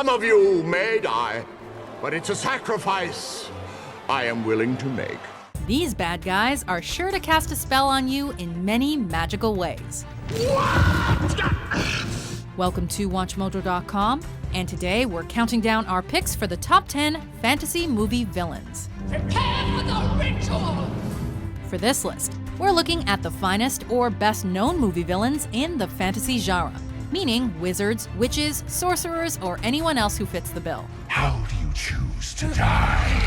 Some of you may die, but it's a sacrifice I am willing to make. These bad guys are sure to cast a spell on you in many magical ways. Welcome to WatchMojo.com, and today we're counting down our picks for the top 10 fantasy movie villains. Prepare for the ritual! For this list, we're looking at the finest or best-known movie villains in the fantasy genre, meaning wizards, witches, sorcerers, or anyone else who fits the bill. How do you choose to die?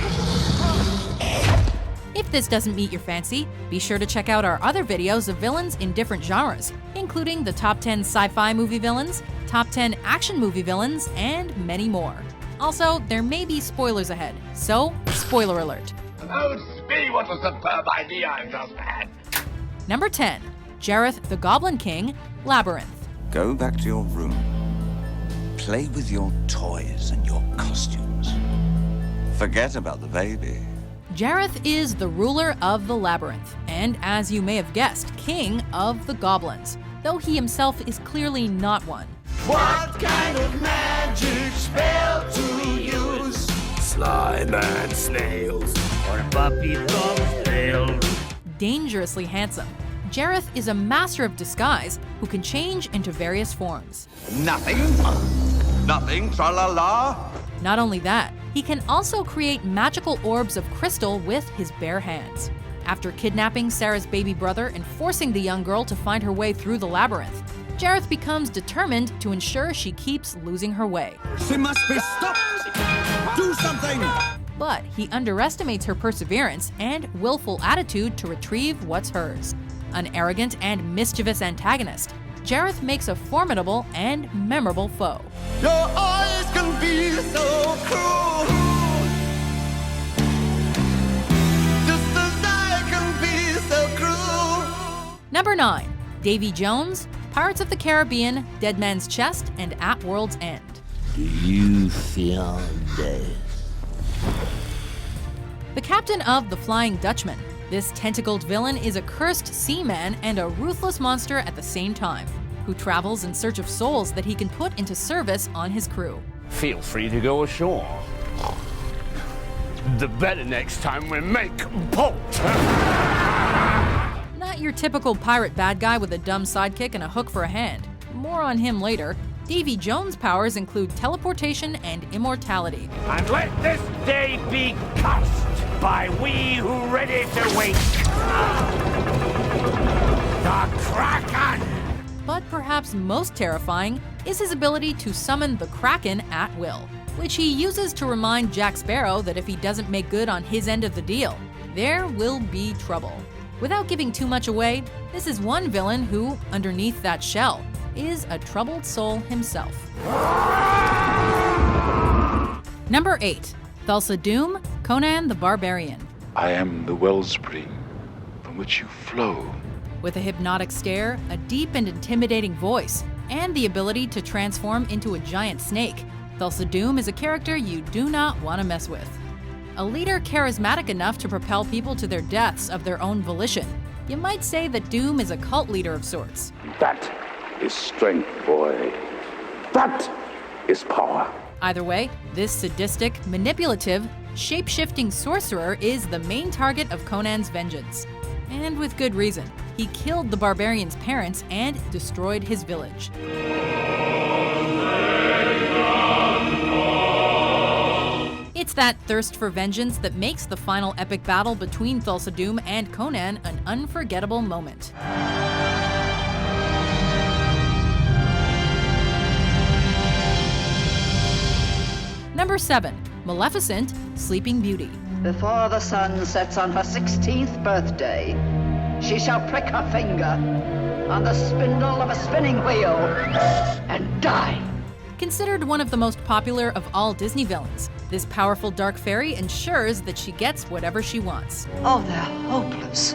If this doesn't meet your fancy, be sure to check out our other videos of villains in different genres, including the top 10 sci-fi movie villains, top 10 action movie villains, and many more. Also, there may be spoilers ahead, so spoiler alert. Oh, see what a superb idea I've just had. Number 10, Gareth the Goblin King, Labyrinth. Go back to your room. Play with your toys and your costumes. Forget about the baby. Gareth is the ruler of the Labyrinth, and as you may have guessed, king of the goblins, though he himself is clearly not one. What kind of magic spell to use? Slime and snails, or puppy dog's tail. Dangerously handsome, Gareth is a master of disguise who can change into various forms. Nothing, tra-la-la. Not only that, he can also create magical orbs of crystal with his bare hands. After kidnapping Sarah's baby brother and forcing the young girl to find her way through the labyrinth, Gareth becomes determined to ensure she keeps losing her way. She must be stopped! Do something! But he underestimates her perseverance and willful attitude to retrieve what's hers. An arrogant and mischievous antagonist, Gareth makes a formidable and memorable foe. Your eyes can be so cruel, just as I can be so cruel. Number 9, Davy Jones, Pirates of the Caribbean, Dead Man's Chest, and At World's End. Do you fear death? The captain of the Flying Dutchman, this tentacled villain is a cursed seaman and a ruthless monster at the same time, who travels in search of souls that he can put into service on his crew. Feel free to go ashore. The better next time we make port. Not your typical pirate bad guy with a dumb sidekick and a hook for a hand. More on him later. Davy Jones' powers include teleportation and immortality. And let this day be cursed by we who ready to wake. The Kraken! But perhaps most terrifying is his ability to summon the Kraken at will, which he uses to remind Jack Sparrow that if he doesn't make good on his end of the deal, there will be trouble. Without giving too much away, this is one villain who, underneath that shell, is a troubled soul himself. Number 8, Tulsa Doom, Conan the Barbarian. I am the wellspring from which you flow. With a hypnotic stare, a deep and intimidating voice, and the ability to transform into a giant snake, Tulsa Doom is a character you do not want to mess with. A leader charismatic enough to propel people to their deaths of their own volition, you might say that Doom is a cult leader of sorts. That is strength, boy. That is power. Either way, this sadistic, manipulative, shape-shifting sorcerer is the main target of Conan's vengeance. And with good reason. He killed the barbarian's parents and destroyed his village. It's that thirst for vengeance that makes the final epic battle between Tulsa Doom and Conan an unforgettable moment. Number 7, Maleficent, Sleeping Beauty. Before the sun sets on her 16th birthday, she shall prick her finger on the spindle of a spinning wheel and die. Considered one of the most popular of all Disney villains, this powerful dark fairy ensures that she gets whatever she wants. Oh, they're hopeless.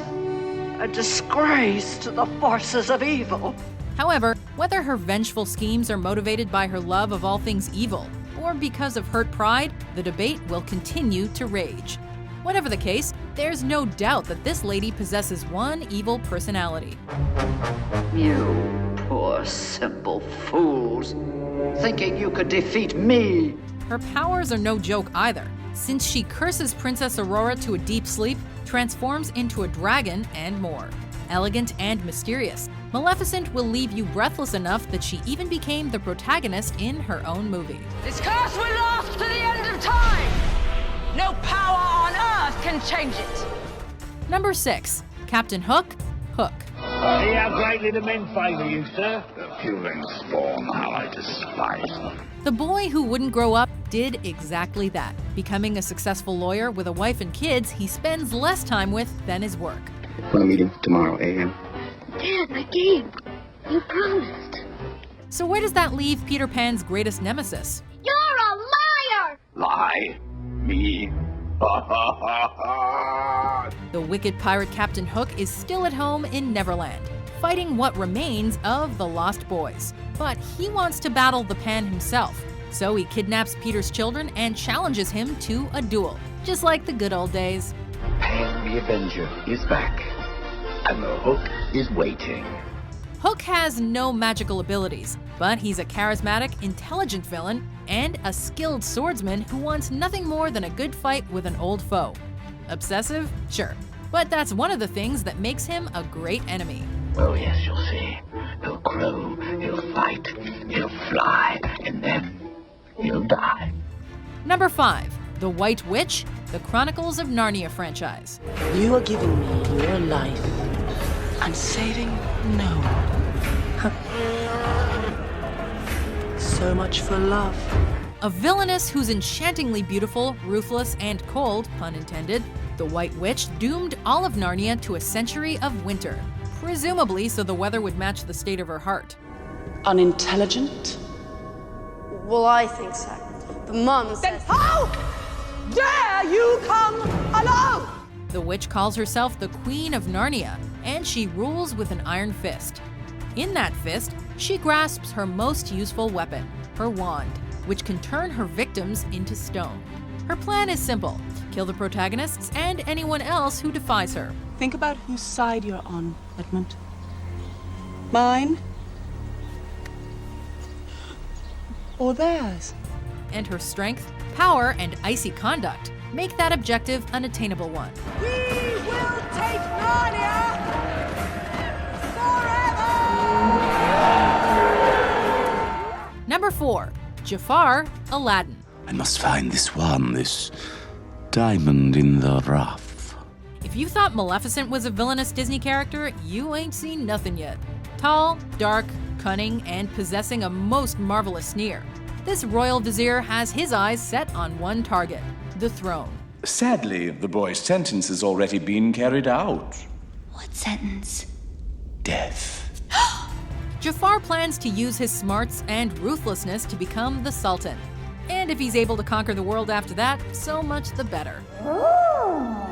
A disgrace to the forces of evil. However, whether her vengeful schemes are motivated by her love of all things evil, or because of hurt pride, the debate will continue to rage. Whatever the case, there's no doubt that this lady possesses one evil personality. You Poor, simple fools, thinking you could defeat me. Her powers are no joke either, since she curses Princess Aurora to a deep sleep, transforms into a dragon, and more. Elegant and mysterious, Maleficent will leave you breathless enough that she even became the protagonist in her own movie. This curse will last to the end of time. No power on earth can change it. Number 6. Captain Hook, Hook. See how greatly the men favor you, sir. The human spawn, how I despise them. The boy who wouldn't grow up did exactly that, becoming a successful lawyer with a wife and kids he spends less time with than his work. We're meeting tomorrow a.m. Dad, my game. You promised. So where does that leave Peter Pan's greatest nemesis? You're a liar! Lie? Me? The wicked pirate Captain Hook is still at home in Neverland, fighting what remains of the Lost Boys. But he wants to battle the Pan himself, so he kidnaps Peter's children and challenges him to a duel, just like the good old days. Pan the Avenger is back, and the Hook is waiting. Hook has no magical abilities, but he's a charismatic, intelligent villain and a skilled swordsman who wants nothing more than a good fight with an old foe. Obsessive? Sure. But that's one of the things that makes him a great enemy. Oh yes, you'll see. He'll crow, he'll fight, he'll fly, and then he'll die. Number 5. The White Witch, the Chronicles of Narnia franchise. You are giving me your life. I'm saving no one. So much for love. A villainess who's enchantingly beautiful, ruthless, and cold, pun intended, the White Witch doomed all of Narnia to a century of winter, presumably so the weather would match the state of her heart. Unintelligent? Well, I think so. But Mum says... How dare you come alone? The witch calls herself the Queen of Narnia, and she rules with an iron fist. In that fist, she grasps her most useful weapon, her wand, which can turn her victims into stone. Her plan is simple: kill the protagonists and anyone else who defies her. Think about whose side you're on, Edmund. Mine? Or theirs? And her strength, power, and icy conduct make that objective an attainable one. We will take Narnia forever! Number 4. Jafar, Aladdin. I must find this diamond in the rough. If you thought Maleficent was a villainous Disney character, you ain't seen nothing yet. Tall, dark, cunning, and possessing a most marvelous sneer, this royal vizier has his eyes set on one target: the throne. Sadly, the boy's sentence has already been carried out. What sentence? Death. Jafar plans to use his smarts and ruthlessness to become the Sultan. And if he's able to conquer the world after that, so much the better.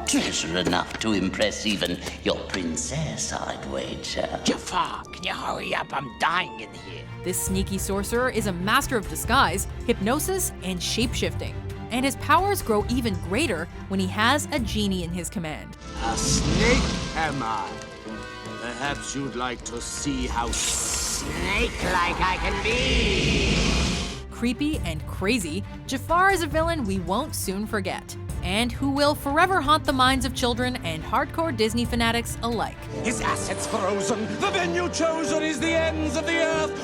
Treasure enough to impress even your princess, I'd wager. Jafar, can you hurry up? I'm dying in here. This sneaky sorcerer is a master of disguise, hypnosis, and shape-shifting. And his powers grow even greater when he has a genie in his command. A snake, am I? Perhaps you'd like to see how snake-like I can be. Creepy and crazy, Jafar is a villain we won't soon forget, and who will forever haunt the minds of children and hardcore Disney fanatics alike. His assets frozen. The venue chosen is the ends of the earth.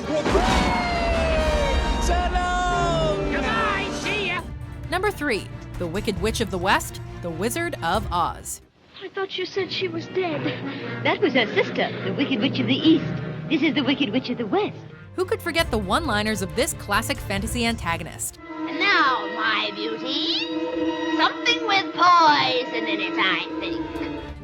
So long! Goodbye, see ya! Number 3. The Wicked Witch of the West, the Wizard of Oz. I thought you said she was dead. That was her sister, the Wicked Witch of the East. This is the Wicked Witch of the West. Who could forget the one-liners of this classic fantasy antagonist? And now, my beauties, something with poison in it, I think.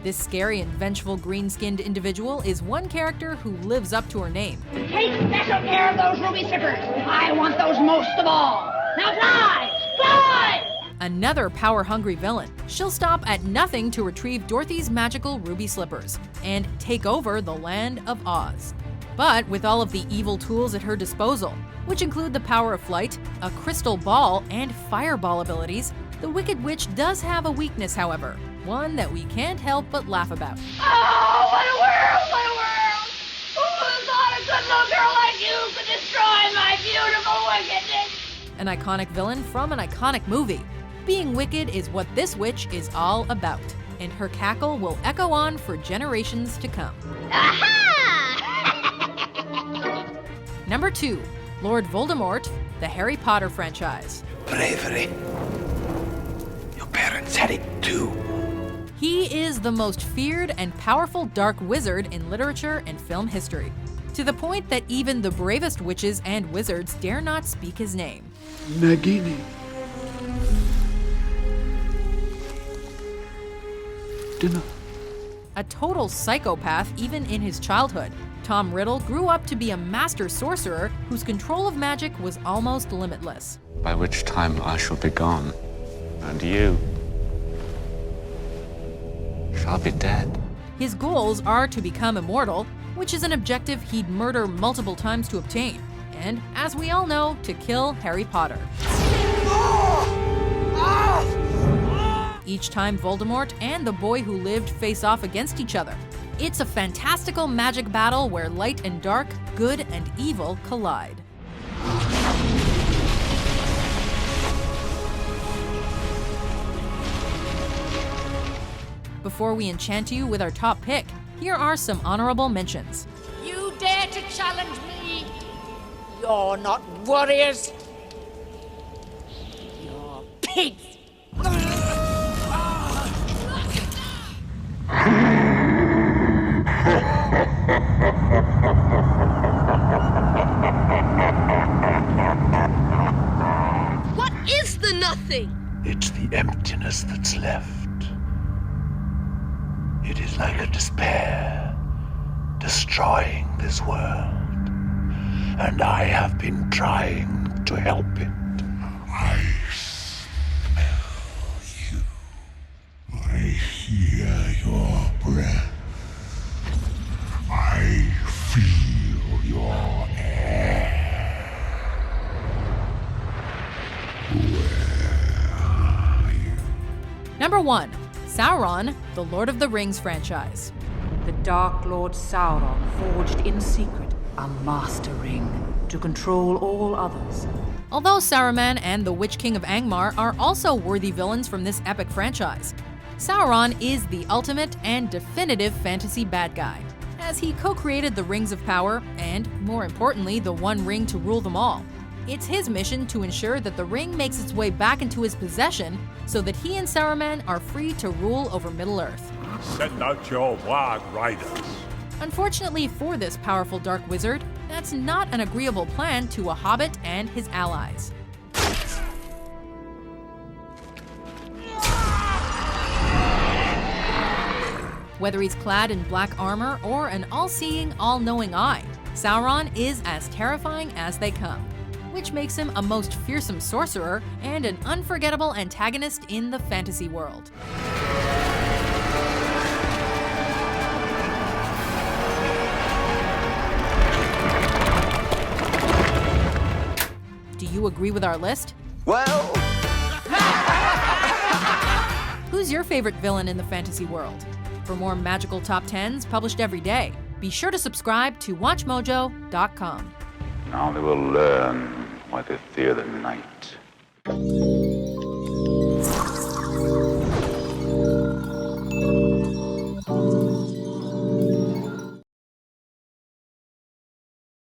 This scary and vengeful green-skinned individual is one character who lives up to her name. Take special care of those ruby slippers. I want those most of all. Now fly! Fly! Another power-hungry villain. She'll stop at nothing to retrieve Dorothy's magical ruby slippers and take over the land of Oz. But with all of the evil tools at her disposal, which include the power of flight, a crystal ball, and fireball abilities, the Wicked Witch does have a weakness, however, one that we can't help but laugh about. Oh, what a world! What a world! Who would have thought a good little girl an iconic villain from an iconic movie. Being wicked is what this witch is all about, and her cackle will echo on for generations to come. Number 2, Lord Voldemort, the Harry Potter franchise. Bravery. Your parents had it too. He is the most feared and powerful dark wizard in literature and film history, to the point that even the bravest witches and wizards dare not speak his name. Nagini. Dinner. A total psychopath even in his childhood, Tom Riddle grew up to be a master sorcerer whose control of magic was almost limitless. By which time I shall be gone, and you shall be dead. His goals are to become immortal, which is an objective he'd murder multiple times to obtain, and, as we all know, to kill Harry Potter. Each time Voldemort and the boy who lived face off against each other. It's a fantastical magic battle where light and dark, good and evil collide. Before we enchant you with our top pick, here are some honorable mentions. You dare to challenge me? You're not warriors. You're pigs. What is the nothing? It's the emptiness that's left. It is like a despair, destroying this world. And I have been trying to help it. I smell you. I hear your breath. I feel your air. Where are you? Number 1, Sauron, the Lord of the Rings franchise. The Dark Lord Sauron forged in secret a master ring to control all others. Although Saruman and the Witch King of Angmar are also worthy villains from this epic franchise, Sauron is the ultimate and definitive fantasy bad guy, as he co-created the Rings of Power and, more importantly, the One Ring to rule them all. It's his mission to ensure that the ring makes its way back into his possession so that he and Saruman are free to rule over Middle-earth. Send out your wild riders. Unfortunately for this powerful dark wizard, that's not an agreeable plan to a hobbit and his allies. Whether he's clad in black armor or an all-seeing, all-knowing eye, Sauron is as terrifying as they come, which makes him a most fearsome sorcerer and an unforgettable antagonist in the fantasy world. Do you agree with our list? Well... Who's your favorite villain in the fantasy world? For more magical top 10s published every day, be sure to subscribe to WatchMojo.com. Now they will learn why they fear the night.